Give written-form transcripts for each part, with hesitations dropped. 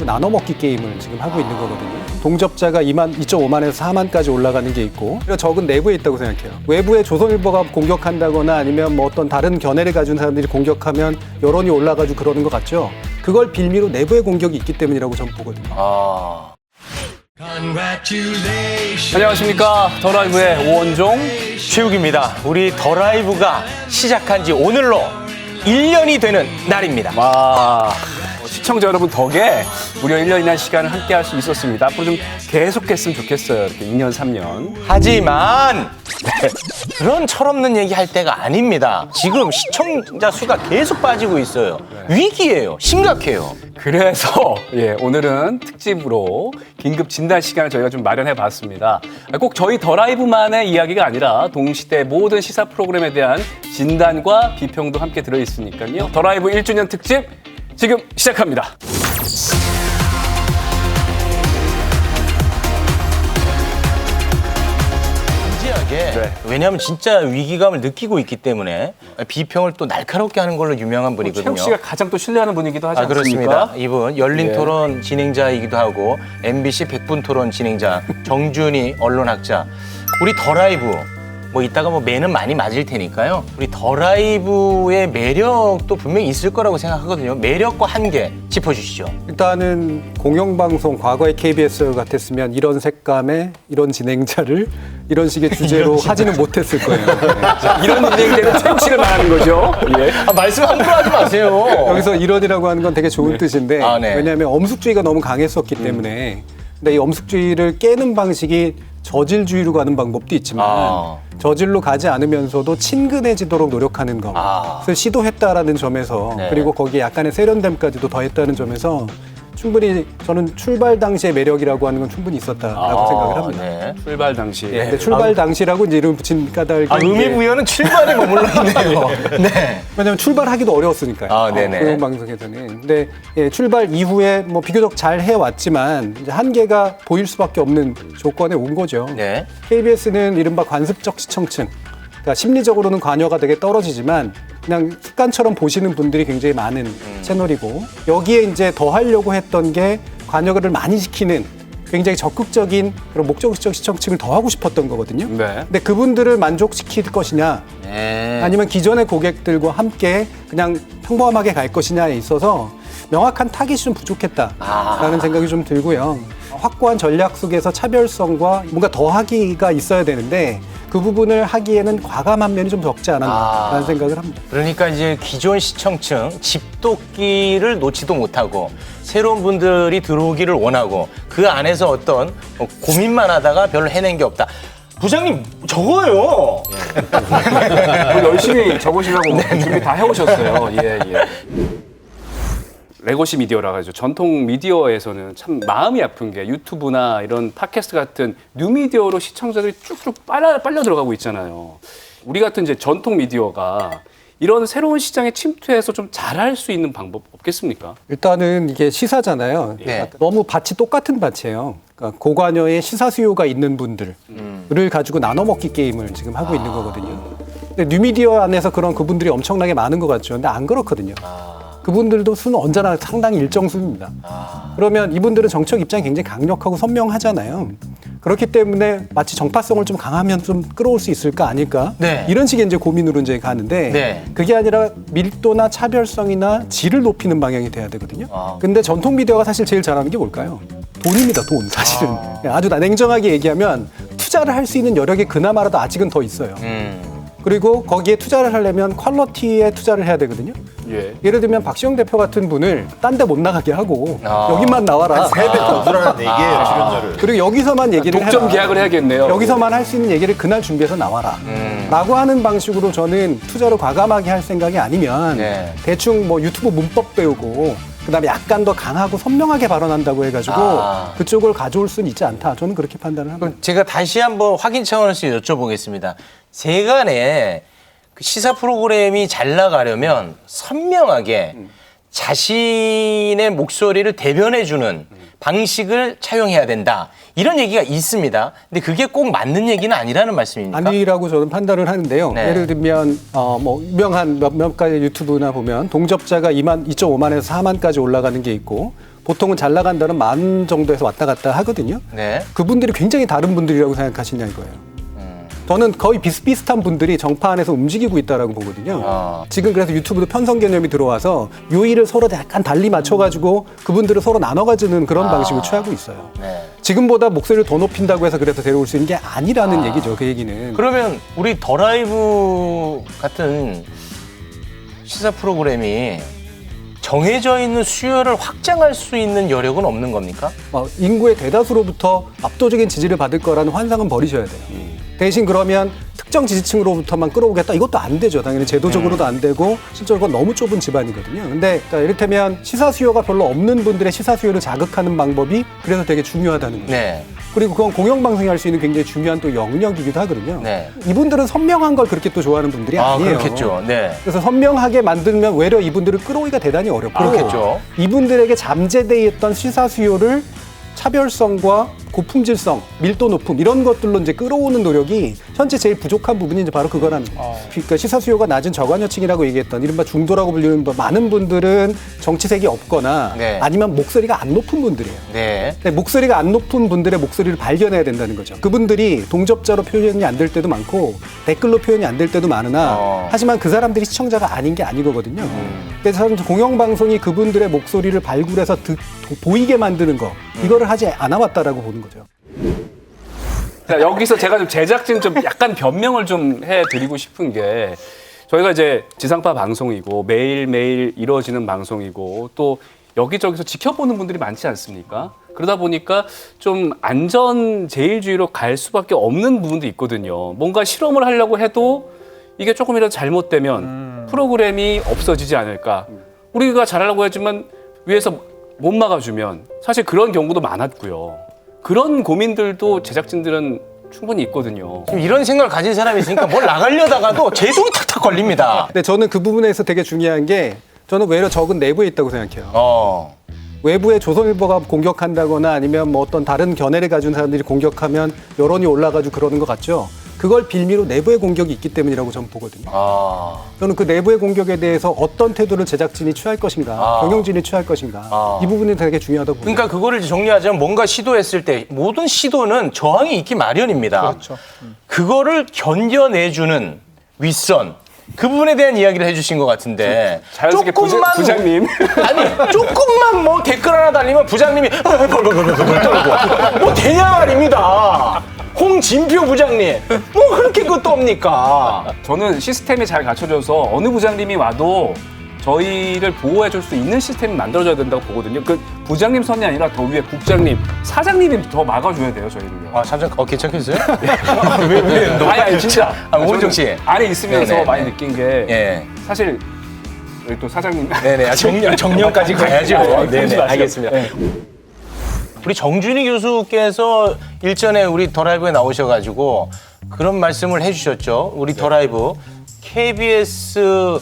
나눠 먹기 게임을 지금 하고 있는 거거든요. 동접자가 2.5만에서 4만까지 올라가는 게 있고, 그리고 적은 내부에 있다고 생각해요. 외부에 조선일보가 공격한다거나 아니면 뭐 어떤 다른 견해를 가진 사람들이 공격하면 여론이 올라가지고 그러는 것 같죠. 그걸 빌미로 내부의 공격이 있기 때문이라고 저는 보거든요. 안녕하십니까. 더라이브의 오원종 최욱입니다. 우리 더라이브가 시작한 지 오늘로 1년이 되는 날입니다. 와, 시청자 여러분 덕에 무려 1년이나 시간을 함께 할 수 있었습니다. 앞으로 좀 계속했으면 좋겠어요. 이렇게 2년, 3년. 하지만 그런 철없는 얘기 할 때가 아닙니다. 지금 시청자 수가 계속 빠지고 있어요. 위기예요. 심각해요. 그래서 오늘은 특집으로 긴급 진단 시간을 저희가 좀 마련해 봤습니다. 꼭 저희 더라이브만의 이야기가 아니라 동시대 모든 시사 프로그램에 대한 진단과 비평도 함께 들어있으니까요. 더라이브 1주년 특집 지금 시작합니다. 진지하게. 왜냐하면 진짜 위기감을 느끼고 있기 때문에 비평을 또 날카롭게 하는 걸로 유명한 분이거든요. 최욱 씨가 가장 또 신뢰하는 분이기도 하지 않습니까? 그렇습니다. 이분 열린 토론 진행자이기도 하고 MBC 100분 토론 진행자 정준희 언론학자. 우리 더라이브 뭐 이따가 뭐 매는 많이 맞을 테니까요. 우리 더라이브의 매력도 분명히 있을 거라고 생각하거든요. 매력과 한계 짚어주시죠. 일단은 공영방송, 과거의 KBS 같았으면 이런 색감의 이런 진행자를 이런 식의 주제로 하지는 못했을 거예요. 이런 진행자는 최욱 씨를 말하는 거죠. 말씀 함부로 하지 마세요. 여기서 이런이라고 하는 건 되게 좋은 뜻인데 네. 왜냐하면 엄숙주의가 너무 강했었기 때문에 근데 이 엄숙주의를 깨는 방식이 저질주의로 가는 방법도 있지만 저질로 가지 않으면서도 친근해지도록 노력하는 거. 그래서 시도했다라는 점에서 그리고 거기에 약간의 세련됨까지도 더했다는 점에서 충분히 저는 출발 당시의 매력이라고 하는 건 충분히 있었다라고 생각을 합니다. 네. 출발 당시. 근데 출발 당시라고 이제 이름 붙인 까닭이 의미 부여는 출발에 머물러 있네요. 네. 왜냐하면 출발하기도 어려웠으니까요. 네네. 공영방송에서는. 근데 출발 이후에 뭐 비교적 잘 해왔지만 이제 한계가 보일 수밖에 없는 조건에 온 거죠. 네. KBS는 이른바 관습적 시청층. 그러니까 심리적으로는 관여가 되게 떨어지지만 그냥 습관처럼 보시는 분들이 굉장히 많은 채널이고 여기에 이제 더 하려고 했던 게 관여를 많이 시키는 굉장히 적극적인 그런 목적적 시청층을 더 하고 싶었던 거거든요. 근데 그분들을 만족시킬 것이냐 아니면 기존의 고객들과 함께 그냥 평범하게 갈 것이냐에 있어서 명확한 타깃이 좀 부족했다라는 생각이 좀 들고요. 확고한 전략 속에서 차별성과 뭔가 더하기가 있어야 되는데 그 부분을 하기에는 과감한 면이 좀 적지 않았나라는 생각을 합니다. 그러니까 이제 기존 시청층 집도끼를 놓지도 못하고 새로운 분들이 들어오기를 원하고 그 안에서 어떤 고민만 하다가 별로 해낸 게 없다. 부장님 적어요. 열심히 적으시려고 준비 다 해오셨어요. 레거시 미디어라 하죠. 전통 미디어에서는 참 마음이 아픈 게 유튜브나 이런 팟캐스트 같은 뉴미디어로 시청자들이 쭉쭉 빨려 들어가고 있잖아요. 우리 같은 이제 전통 미디어가 이런 새로운 시장에 침투해서 좀 잘할 수 있는 방법 없겠습니까? 일단은 이게 시사잖아요. 너무 밭이 똑같은 밭이에요. 그러니까 고관여의 시사 수요가 있는 분들을 가지고 나눠 먹기 게임을 지금 하고 있는 거거든요. 근데 뉴미디어 안에서 그런 그분들이 엄청나게 많은 것 같죠. 근데 안 그렇거든요. 그분들도 수는 언제나 상당히 일정 수입니다. 그러면 이분들은 정책 입장이 굉장히 강력하고 선명하잖아요. 그렇기 때문에 마치 정파성을 좀 강하면 좀 끌어올 수 있을까 아닐까? 이런 식의 이제 고민으로 이제 가는데 그게 아니라 밀도나 차별성이나 질을 높이는 방향이 돼야 되거든요. 근데 전통 미디어가 사실 제일 잘하는 게 뭘까요? 돈입니다, 돈. 사실은. 아주 냉정하게 얘기하면 투자를 할 수 있는 여력이 그나마라도 아직은 더 있어요. 그리고 거기에 투자를 하려면 퀄리티에 투자를 해야 되거든요. 예를 들면 박시영 대표 같은 분을 딴 데 못 나가게 하고 여기만 나와라. 3배 더 주라는 얘기예요, 출연료를. 그리고 여기서만 얘기를 해라. 독점 계약을 해야겠네요. 여기서만 할 수 있는 얘기를 그날 준비해서 나와라. 라고 하는 방식으로 저는 투자를 과감하게 할 생각이 아니면 대충 뭐 유튜브 문법 배우고 그다음에 약간 더 강하고 선명하게 발언한다고 해가지고 그쪽을 가져올 수는 있지 않다. 저는 그렇게 판단을 합니다. 그럼 제가 다시 한번 확인 차원에서 여쭤보겠습니다. 세간에 시사 프로그램이 잘 나가려면 선명하게 자신의 목소리를 대변해주는 방식을 차용해야 된다. 이런 얘기가 있습니다. 근데 그게 꼭 맞는 얘기는 아니라는 말씀입니까? 아니라고 저는 판단을 하는데요. 네. 예를 들면 뭐 유명한 몇 가지 유튜브나 보면 동접자가 2.5만에서 4만까지 올라가는 게 있고 보통은 잘 나간다는 10,000 정도에서 왔다 갔다 하거든요. 네. 그분들이 굉장히 다른 분들이라고 생각하시냐 이거예요. 저는 거의 비슷비슷한 분들이 정파 안에서 움직이고 있다라고 보거든요. 지금 그래서 유튜브도 편성 개념이 들어와서 요일을 서로 약간 달리 맞춰가지고 그분들을 서로 나눠가지는 그런 방식을 취하고 있어요. 네. 지금보다 목소리를 더 높인다고 해서 그래서 데려올 수 있는 게 아니라는 얘기죠. 그 얘기는. 그러면 우리 더 라이브 같은 시사 프로그램이 정해져 있는 수요를 확장할 수 있는 여력은 없는 겁니까? 인구의 대다수로부터 압도적인 지지를 받을 거라는 환상은 버리셔야 돼요. 대신 그러면 특정 지지층으로부터만 끌어오겠다? 이것도 안 되죠. 당연히 제도적으로도 안 되고 실제로 그건 너무 좁은 집안이거든요. 근데 그러니까 이를테면 시사 수요가 별로 없는 분들의 시사 수요를 자극하는 방법이 그래서 되게 중요하다는 거죠. 네. 그리고 그건 공영방송이 할 수 있는 굉장히 중요한 또 영역이기도 하거든요. 네. 이분들은 선명한 걸 그렇게 또 좋아하는 분들이 아니에요. 그렇겠죠. 네. 그래서 선명하게 만들면 외려 이분들을 끌어오기가 대단히 어렵고 그렇겠죠. 이분들에게 잠재되어 있던 시사 수요를 차별성과 고품질성, 밀도 높음 이런 것들로 이제 끌어오는 노력이 현재 제일 부족한 부분이 이제 바로 그거라는 거예요. 그러니까 시사 수요가 낮은 저관여층이라고 얘기했던 이른바 중도라고 불리는 많은 분들은 정치색이 없거나 네. 아니면 목소리가 안 높은 분들이에요. 네. 근데 목소리가 안 높은 분들의 목소리를 발견해야 된다는 거죠. 그분들이 동접자로 표현이 안 될 때도 많고 댓글로 표현이 안 될 때도 많으나 하지만 그 사람들이 시청자가 아닌 게 아니거든요. 그래서 공영방송이 그분들의 목소리를 발굴해서 보이게 만드는 거 이거를 하지 않아왔다라고 보는 거죠. 자, 여기서 제가 좀 제작진 좀 약간 변명을 좀 해드리고 싶은 게 저희가 이제 지상파 방송이고 매일매일 이루어지는 방송이고 또 여기저기서 지켜보는 분들이 많지 않습니까? 그러다 보니까 좀 안전제일주의로 갈 수밖에 없는 부분도 있거든요. 뭔가 실험을 하려고 해도 이게 조금이라도 잘못되면 프로그램이 없어지지 않을까. 우리가 잘하려고 했지만 위에서 못 막아주면 사실 그런 경우도 많았고요. 그런 고민들도 제작진들은 충분히 있거든요. 지금 이런 생각을 가진 사람이 있으니까 뭘 나가려다가도 제동이 탁탁 걸립니다. 근데 저는 그 부분에서 되게 중요한 게 저는 외려 적은 내부에 있다고 생각해요. 외부에 조선일보가 공격한다거나 아니면 뭐 어떤 다른 견해를 가진 사람들이 공격하면 여론이 올라가지고 그러는 것 같죠. 그걸 빌미로 내부의 공격이 있기 때문이라고 저는 보거든요. 저는 그 내부의 공격에 대해서 어떤 태도를 제작진이 취할 것인가, 경영진이 취할 것인가 이 부분이 되게 중요하다고 봅니다. 그러니까 그거를 정리하자면 뭔가 시도했을 때 모든 시도는 저항이 있기 마련입니다. 그렇죠. 그거를 견뎌내주는 윗선 그 부분에 대한 이야기를 해주신 것 같은데 자연스럽게 부장님 아니 조금만 뭐 댓글 하나 달리면 부장님이 벌벌벌벌 떨고 뭐 대냥 아닙니다. 홍진표 부장님 뭐 그렇게 그것도 없니까. 저는 시스템이 잘 갖춰져서 어느 부장님이 와도 저희를 보호해줄 수 있는 시스템이 만들어져야 된다고 보거든요. 그 부장님 선이 아니라 더 위에 국장님, 사장님이 더 막아줘야 돼요, 저희를요. 잠깐 괜찮겠어요? 왜 아니 진짜. 오은정 씨 안에 있으면서 네네. 많이 느낀 게 예. 사실 여기 또 사장님. 네네 정년까지 가야죠. 네네 알겠습니다. 네. 우리 정준희 교수께서 일전에 우리 더 라이브에 나오셔가지고 그런 말씀을 해주셨죠. 우리 더 라이브 KBS스럽게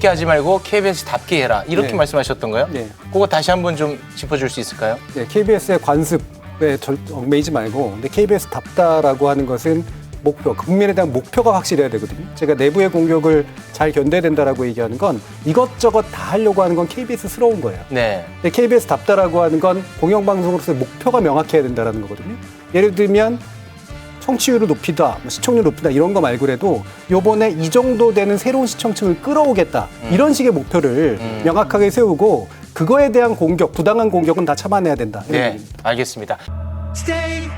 하지 말고 KBS답게 해라 이렇게 네. 말씀하셨던가요? 네. 그거 다시 한번 좀 짚어줄 수 있을까요? 네, KBS의 관습에 얽매이지 말고 근데 KBS답다라고 하는 것은 목표, 국민에 대한 목표가 확실해야 되거든요. 제가 내부의 공격을 잘 견뎌야 된다라고 얘기하는 건 이것저것 다 하려고 하는 건 KBS스러운 거예요. 네. 근데 KBS답다라고 하는 건 공영방송으로서의 목표가 명확해야 된다는 거거든요. 예를 들면 청취율을 높이다, 시청률 높이다 이런 거 말고라도 요번에 이 정도 되는 새로운 시청층을 끌어오겠다 이런 식의 목표를 명확하게 세우고 그거에 대한 공격, 부당한 공격은 다 참아내야 된다. 이런 네. 얘기입니다. 알겠습니다. Stay